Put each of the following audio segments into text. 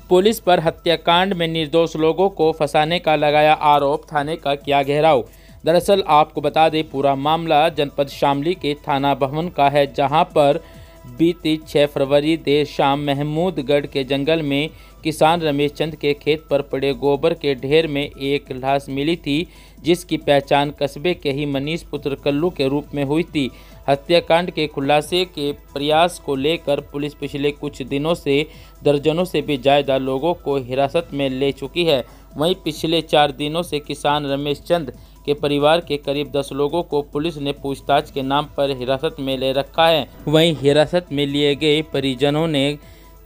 Police पर हत्याकांड में निर्दोष लोगों को फंसाने का लगाया आरोप, थाने का किया घेराव। दरअसल आपको बता दें, पूरा मामला जनपद शामली के थाना भवन का है, जहां पर बीती 6 फरवरी देर शाम महमूदगढ़ के जंगल में किसान रमेश चंद के खेत पर पड़े गोबर के ढेर में एक लाश मिली थी, जिसकी पहचान कस्बे के ही मनीष पुत्र कल्लू के रूप में हुई थी। हत्याकांड के खुलासे के प्रयास को लेकर पुलिस पिछले कुछ दिनों से दर्जनों से भी ज़्यादा लोगों को हिरासत में ले चुकी है। वहीं पिछले 4 दिनों से किसान रमेश चंद के परिवार के करीब 10 लोगों को पुलिस ने पूछताछ के नाम पर हिरासत में ले रखा है। वहीं हिरासत में लिए गए परिजनों ने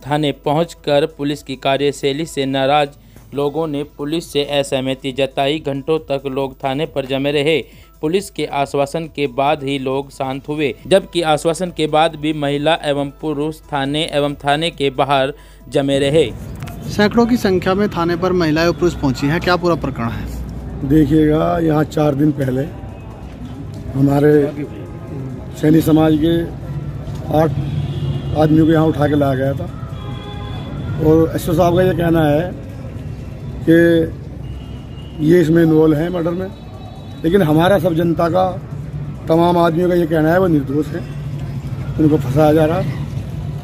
थाने पहुंचकर पुलिस की कार्यशैली से नाराज लोगों ने पुलिस से असहमति जताई। घंटों तक लोग थाने पर जमे रहे। पुलिस के आश्वासन के बाद ही लोग शांत हुए, जबकि आश्वासन के बाद भी महिला एवं पुरुष थाने के बाहर जमे रहे। सैकड़ों की संख्या में थाने पर महिलाएं और पुरुष पहुंची हैं। क्या पूरा प्रकरण है? देखिएगा, यहाँ 4 दिन पहले हमारे सैनी समाज के 8 आदमियों को यहाँ उठा के लाया गया था और एसओ साहब का ये कहना है कि ये इसमें इन्वॉल्व हैं मर्डर में, लेकिन हमारा सब जनता का, तमाम आदमियों का ये कहना है वो निर्दोष है, उनको फंसाया जा रहा।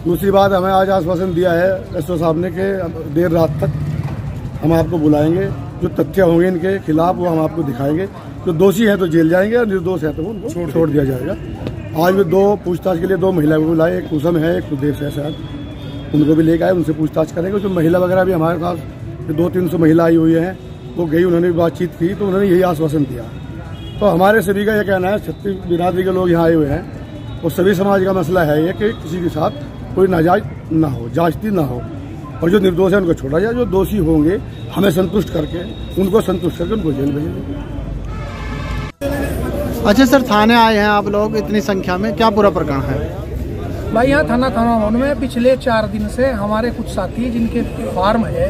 दूसरी बात, हमें आज आश्वासन दिया है एसओ साहब ने कि देर रात तक हम आपको बुलाएंगे, जो तथ्य होंगे इनके खिलाफ वो हम आपको दिखाएंगे। जो दोषी हैं तो जेल जाएंगे और निर्दोष है तो उनको छोड़ दिया जाएगा। आज भी 2 पूछताछ के लिए 2 महिला को बुलाए, एक कुसुम है, एक सुदेश है शायद, उनको भी लेकर आए, उनसे पूछताछ करेंगे। जो महिला वगैरह भी हमारे पास 200-300 महिला आई हुई हैं, वो गई, उन्होंने भी बातचीत की तो उन्होंने यही आश्वासन दिया। तो हमारे सभी का यह कहना है, 36 बिरादरी के लोग यहाँ आए हुए हैं और सभी समाज का मसला है ये कि किसी के साथ कोई नाजायज ना हो, जांचती ना हो, और जो निर्दोष है उनको छोड़ा जाए, जो दोषी होंगे हमें संतुष्ट करके उनको जेल भेजेंगे। अच्छा सर, थाने आए हैं आप लोग इतनी संख्या में, क्या पूरा प्रकरण है? भाई यहाँ थाना भवन में पिछले 4 दिन से हमारे कुछ साथी जिनके फार्म है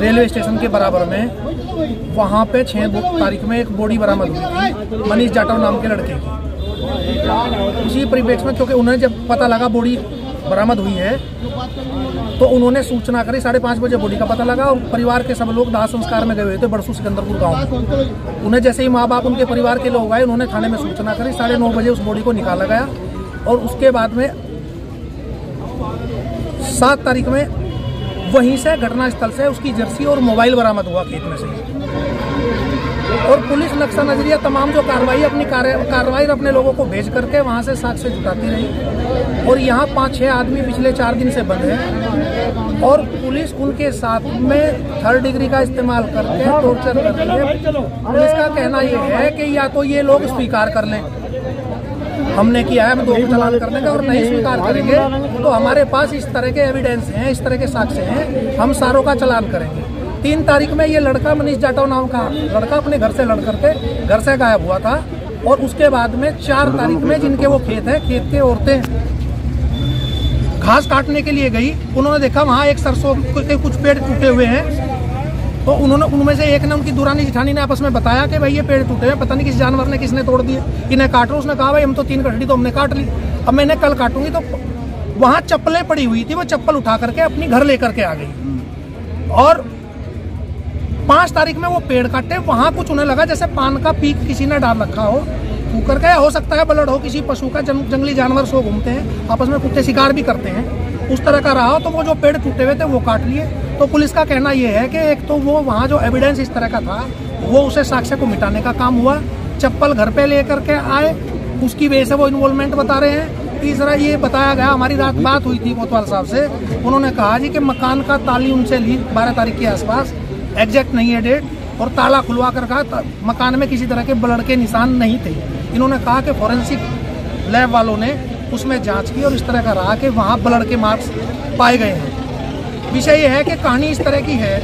रेलवे स्टेशन के बराबर में, वहाँ पे 6 तारीख में एक बॉडी बरामद हुई थी मनीष जाटव नाम के लड़के की। उसी परिप्रेक्ष्य में, क्योंकि उन्हें जब पता लगा बॉडी बरामद हुई है तो उन्होंने सूचना करी। 5:30 बजे बॉडी का पता लगा और परिवार के सब लोग दाह संस्कार में गए हुए थे बरसू सिकंदरपुर गांव में। उन्हें जैसे ही माँ बाप उनके परिवार के लोग आए, उन्होंने थाने में सूचना करी। 9:30 बजे उस बॉडी को निकाला गया और उसके बाद में 7 तारीख में वहीं से घटनास्थल से उसकी जर्सी और मोबाइल बरामद हुआ खेत में से। और पुलिस नक्शा नजरिया तमाम जो कार्रवाई अपने लोगों को भेज करके वहां से साक्ष्य जुटाती रही। और यहाँ 5-6 आदमी पिछले 4 दिन से बंद हैं और पुलिस उनके साथ में 3rd डिग्री का इस्तेमाल करके टॉर्चर कर रही है। पुलिस का कहना ये है कि या तो ये लोग स्वीकार कर लें, हमने किया है, हम 2 चालान करने का, और नहीं स्वीकार करेंगे तो हमारे पास इस तरह के एविडेंस हैं, इस तरह के साक्ष्य हैं, हम सारों का चालान करेंगे। 3 तारीख में ये लड़का मनीष जाटव नाम का लड़का अपने घर से लड़ करके घर से गायब हुआ था। और उसके बाद में 4 तारीख में जिनके वो खेत है, खेत के औरतें घास काटने के लिए गई, उन्होंने देखा वहाँ एक सरसों के कुछ पेड़ टूटे हुए हैं। तो उनमें से एक ने, उनकी दुरानी जिठानी ने आपस में बताया कि भाई ये पेड़ टूटे हैं, पता नहीं किस जानवर ने किसने तोड़ दिए, इन्हें काटो। उसने कहा भाई हम तो 3 गठड़ी तो हमने काट ली, अब मैंने कल काटूंगी। तो वहाँ चप्पलें पड़ी हुई थी, वो चप्पल उठा करके अपनी घर लेकर के आ गई। और 5 तारीख में वो पेड़ काटे, वहां कुछ उन्हें लगा जैसे पान का पीक किसी ने डाल रखा हो, फूकर के, हो सकता है ब्लड हो किसी पशु का, जंगली जानवर सो घूमते हैं आपस में, कुत्ते शिकार भी करते हैं, उस तरह का रहा। तो वो जो पेड़ टूटे हुए थे वो काट लिए। तो पुलिस का कहना ये है कि एक तो वो वहाँ जो एविडेंस इस तरह का था वो उसे साक्ष्य को मिटाने का काम हुआ। चप्पल घर पे लेकर के आए, उसकी वजह से वो इन्वॉल्वमेंट बता रहे हैं। तीसरा ये बताया गया, हमारी रात बात हुई थी कोतवाल साहब से, उन्होंने कहा जी कि मकान का ताली उनसे ली 12 तारीख के आसपास, एग्जैक्ट नहीं है डेट, और ताला खुलवा कर कहा मकान में किसी तरह के ब्लड के निशान नहीं थे। इन्होंने कहा कि फॉरेंसिक लैब वालों ने उसमें जांच की और इस तरह का रहा कि वहाँ ब्लड के मार्क्स पाए गए हैं। विषय ये है कि कहानी इस तरह की है,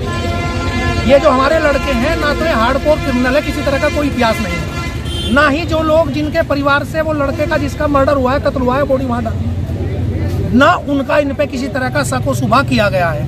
ये जो हमारे लड़के हैं ना तो ये हार्डकोर क्रिमिनल है, किसी तरह का कोई इतिहास नहीं है, ना ही जो लोग जिनके परिवार से वो लड़के का जिसका मर्डर हुआ है, कत्ल हुआ है, बॉडी वहाँ डाली, ना उनका इन पे किसी तरह का शक व शुबा किया गया है।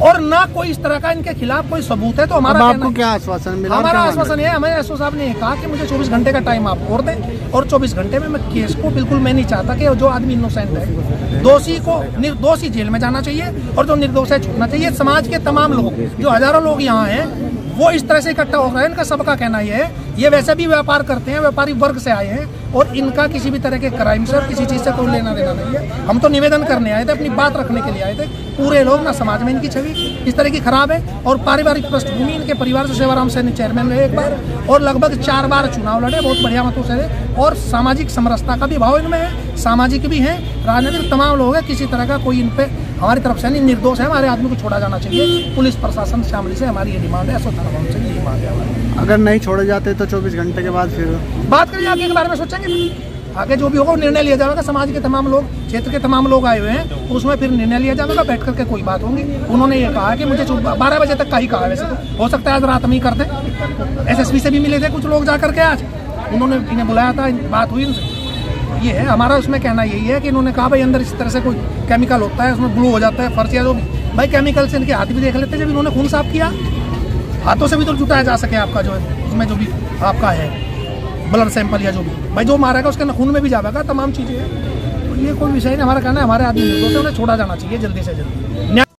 और ना कोई इस तरह का इनके खिलाफ कोई सबूत है। तो हमारा आपको क्या आश्वासन मिला? हमारा आश्वासन है, हमें एसओ साहब ने कहा कि मुझे 24 घंटे का टाइम आप और दें, और 24 घंटे में मैं केस को, बिल्कुल मैं नहीं चाहता कि जो आदमी इनोसेंट है, दोषी को निर्दोषी जेल में जाना चाहिए और जो निर्दोष है छूटना चाहिए। समाज के तमाम लोग, जो हजारों लोग यहाँ हैं, वो इस तरह से इकट्ठा हो रहे हैं। इनका सबका कहना ये है, ये वैसे भी व्यापार करते हैं, व्यापारी वर्ग से आए हैं और इनका किसी भी तरह के क्राइम से और किसी चीज से कोई लेना देना नहीं है। हम तो निवेदन करने आए थे, अपनी बात रखने के लिए आए थे। पूरे लोग ना समाज में इनकी छवि इस तरह की खराब है और पारिवारिक पृष्ठभूमि इनके परिवार से सेवाराम सैनी चेयरमैन रहे एक बार और लगभग 4 बार चुनाव लड़े, बहुत बढ़िया मतों से और सामाजिक समरसता का भी भाव इनमें है, सामाजिक भी है, राजनीतिक तमाम लोग हैं। किसी तरह का कोई इन पे हमारी तरफ से नहीं, निर्दोष है, हमारे आदमी को छोड़ा जाना चाहिए। पुलिस प्रशासन शामिल से हमारी ये डिमांड है, से ये मांग है। अगर नहीं छोड़े जाते तो 24 घंटे के बाद फिर बात करिए, आगे के बारे में सोचेंगे, आगे जो भी होगा निर्णय लिया जाएगा। समाज के तमाम लोग, क्षेत्र के तमाम लोग आए हुए हैं, उसमें फिर निर्णय लिया जाएगा, बैठ करके कोई बात होगी। उन्होंने ये कहा कि मुझे 12 बजे तक का ही कहा, वैसे तो हो सकता है आज रात में ही कर दें। SSP से भी मिले थे कुछ लोग जा करके आज, उन्होंने इन्हें बुलाया था, बात हुई उनसे। ये है हमारा उसमें कहना यही है कि इन्होंने कहा भाई अंदर इस तरह से कोई केमिकल होता है, उसमें ब्लू हो जाता है फर्श या जो भी, भाई केमिकल से इनके हाथ भी देख लेते हैं। जब इन्होंने खून साफ किया, हाथों से भी तो जुटाया जा सके आपका जो है, उसमें जो भी आपका है ब्लड सैंपल या जो भी, भाई जो मारेगा उसके खून में भी जाएगा, तमाम चीजें हैं। तो ये कोई विषय नहीं, हमारा कहना है हमारे आदमी निर्दोष है, उन्हें छोड़ा जाना चाहिए जल्दी से जल्दी।